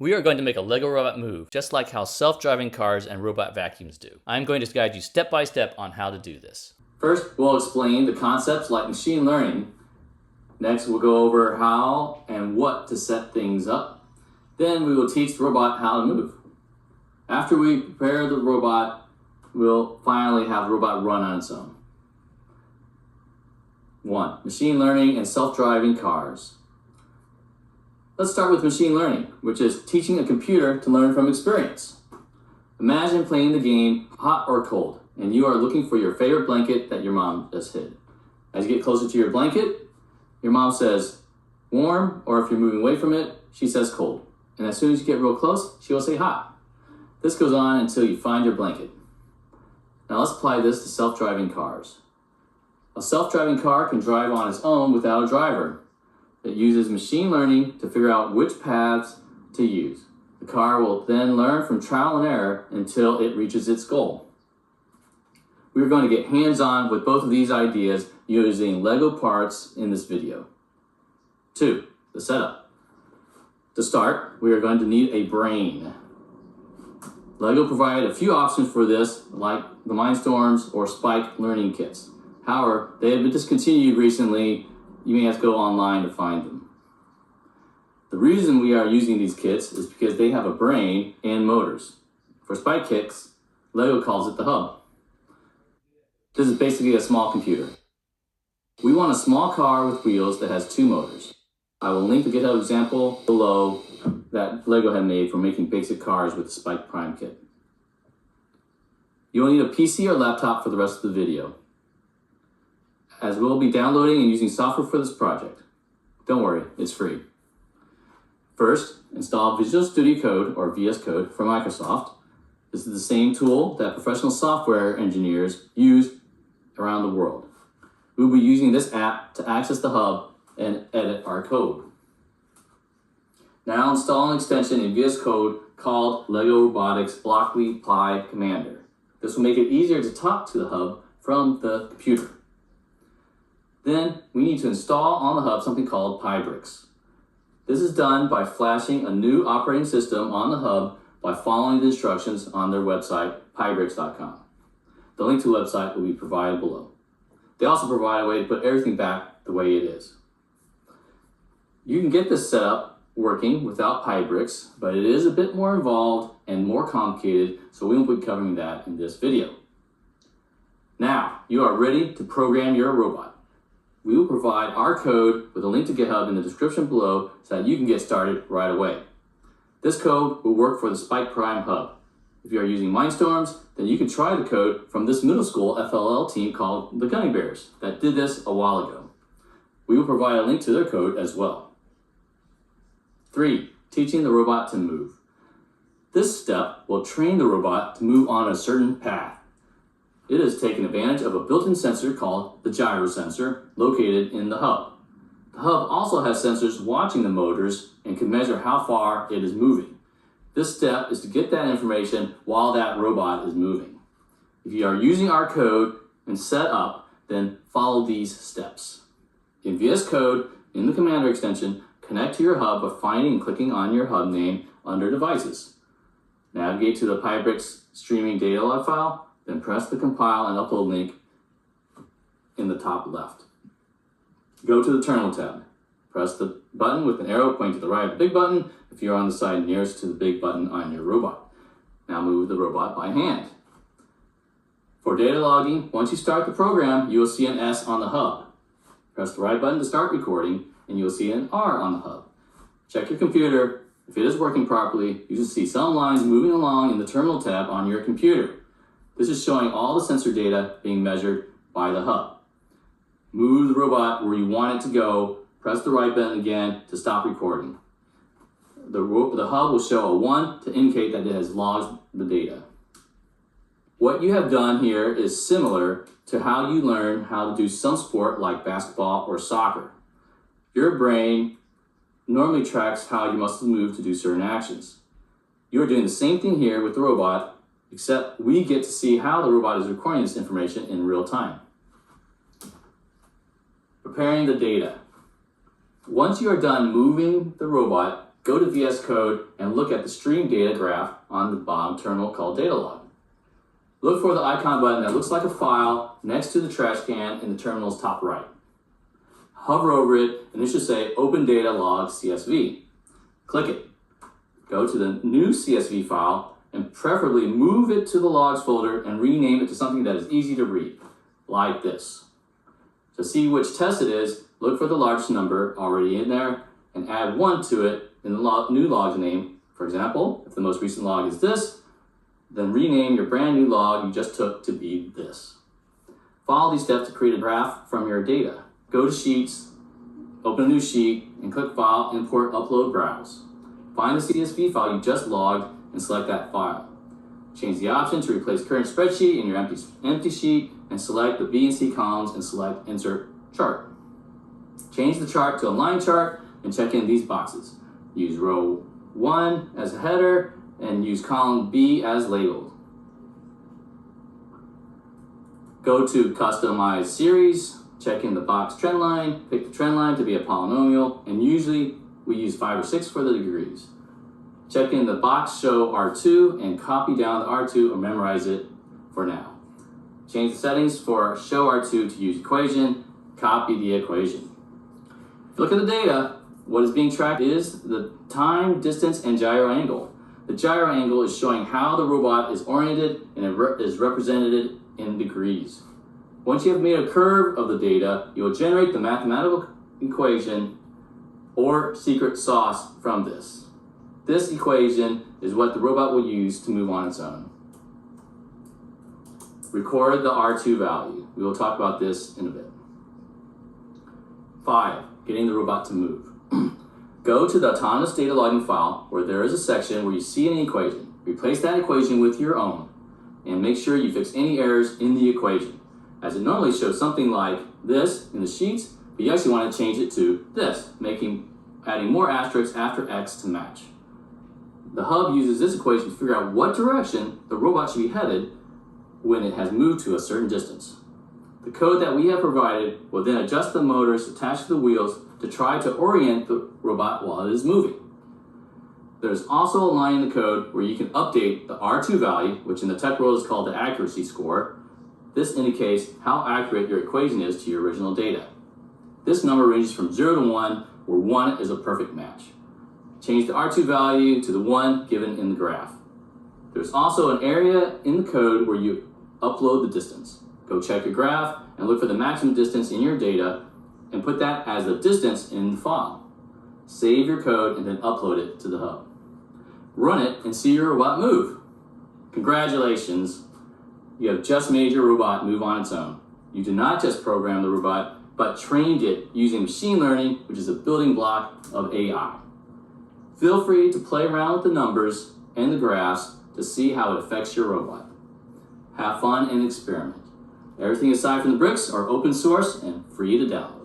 We are going to make a Lego robot move, just like how self-driving cars and robot vacuums do. I'm going to guide you step by step on how to do this. First, we'll explain the concepts like machine learning. Next, we'll go over how and what to set things up. Then we will teach the robot how to move. After we prepare the robot, we'll finally have the robot run on its own. 1. Machine learning and self-driving cars. Let's start with machine learning, which is teaching a computer to learn from experience. Imagine playing the game hot or cold, and you are looking for your favorite blanket that your mom just hid. As you get closer to your blanket, your mom says warm, or if you're moving away from it, she says cold. And as soon as you get real close, she will say hot. This goes on until you find your blanket. Now let's apply this to self-driving cars. A self-driving car can drive on its own without a driver. It uses machine learning to figure out which paths to use. The car will then learn from trial and error until it reaches its goal. We're going to get hands-on with both of these ideas using Lego parts in this video. 2. The setup. To start, we are going to need a brain. Lego provided a few options for this, like the Mindstorms or Spike learning kits. However, they have been discontinued recently. You may have to go online to find them. The reason we are using these kits is because they have a brain and motors. For Spike kits, Lego calls it the hub. This is basically a small computer. We want a small car with wheels that has 2 motors. I will link the GitHub example below that Lego had made for making basic cars with the Spike Prime kit. You will need a PC or laptop for the rest of the video, as we'll be downloading and using software for this project. Don't worry, it's free. First, install Visual Studio Code or VS Code from Microsoft. This is the same tool that professional software engineers use around the world. We'll be using this app to access the hub and edit our code. Now install an extension in VS Code called Lego Robotics BlocklyPy Commander. This will make it easier to talk to the hub from the computer. Then we need to install on the hub something called Pybricks. This is done by flashing a new operating system on the hub by following the instructions on their website, Pybricks.com. The link to the website will be provided below. They also provide a way to put everything back the way it is. You can get this setup working without Pybricks, but it is a bit more involved and more complicated, so we won't be covering that in this video. Now, you are ready to program your robot. We will provide our code with a link to GitHub in the description below so that you can get started right away. This code will work for the Spike Prime hub. If you are using Mindstorms, then you can try the code from this middle school FLL team called the Gummy Bears that did this a while ago. We will provide a link to their code as well. 3. Teaching the robot to move. This step will train the robot to move on a certain path. It has taken advantage of a built-in sensor called the gyro sensor located in the hub. The hub also has sensors watching the motors and can measure how far it is moving. This step is to get that information while that robot is moving. If you are using our code and set up, then follow these steps. In VS Code, in the Commander extension, connect to your hub by finding and clicking on your hub name under Devices. Navigate to the Pybricks streaming data log file, then press the compile and upload link in the top left. Go to the Terminal tab. Press the button with an arrow pointing to the right of the big button if you're on the side nearest to the big button on your robot. Now move the robot by hand. For data logging, once you start the program, you will see an S on the hub. Press the right button to start recording, and you will see an R on the hub. Check your computer. If it is working properly, you should see some lines moving along in the Terminal tab on your computer. This is showing all the sensor data being measured by the hub. Move the robot where you want it to go. Press the right button again to stop recording. The hub will show a 1 to indicate that it has logged the data. What you have done here is similar to how you learn how to do some sport like basketball or soccer. Your brain normally tracks how your muscles move to do certain actions. You are doing the same thing here with the robot, except we get to see how the robot is recording this information in real time. Preparing the data. Once you are done moving the robot, go to VS Code and look at the stream data graph on the bottom terminal called data log. Look for the icon button that looks like a file next to the trash can in the terminal's top right. Hover over it and it should say Open Data Log CSV. Click it. Go to the new CSV file and preferably move it to the logs folder and rename it to something that is easy to read, like this. To see which test it is, look for the largest number already in there and add 1 to it in the new log's name. For example, if the most recent log is this, then rename your brand new log you just took to be this. Follow these steps to create a graph from your data. Go to Sheets, open a new sheet, and click File, Import, Upload, Browse. Find the CSV file you just logged and select that file. Change the option to replace current spreadsheet in your empty sheet and select the B and C columns and select Insert Chart. Change the chart to a line chart and check in these boxes. Use row 1 as a header and use column B as labeled. Go to Customize Series, check in the box trend line, pick the trend line to be a polynomial, and usually we use 5 or 6 for the degrees. Check in the box Show R2 and copy down the R2 or memorize it for now. Change the settings for Show R2 to use equation, copy the equation. If you look at the data, what is being tracked is the time, distance, and gyro angle. The gyro angle is showing how the robot is oriented and it is represented in degrees. Once you have made a curve of the data, you will generate the mathematical equation or secret sauce from this. This equation is what the robot will use to move on its own. Record the R2 value. We will talk about this in a bit. 5. Getting the robot to move. Go to the autonomous data logging file where there is a section where you see an equation. Replace that equation with your own and make sure you fix any errors in the equation, as it normally shows something like this in the sheets, but you actually want to change it to this, adding more asterisks after X to match. The hub uses this equation to figure out what direction the robot should be headed when it has moved to a certain distance. The code that we have provided will then adjust the motors attached to the wheels to try to orient the robot while it is moving. There's also a line in the code where you can update the R2 value, which in the tech world is called the accuracy score. This indicates how accurate your equation is to your original data. This number ranges from 0 to 1, where 1 is a perfect match. Change the R2 value to the 1 given in the graph. There's also an area in the code where you upload the distance. Go check your graph and look for the maximum distance in your data and put that as the distance in the file. Save your code and then upload it to the hub. Run it and see your robot move. Congratulations, you have just made your robot move on its own. You did not just program the robot, but trained it using machine learning, which is a building block of AI. Feel free to play around with the numbers and the graphs to see how it affects your robot. Have fun and experiment. Everything aside from the bricks are open source and free to download.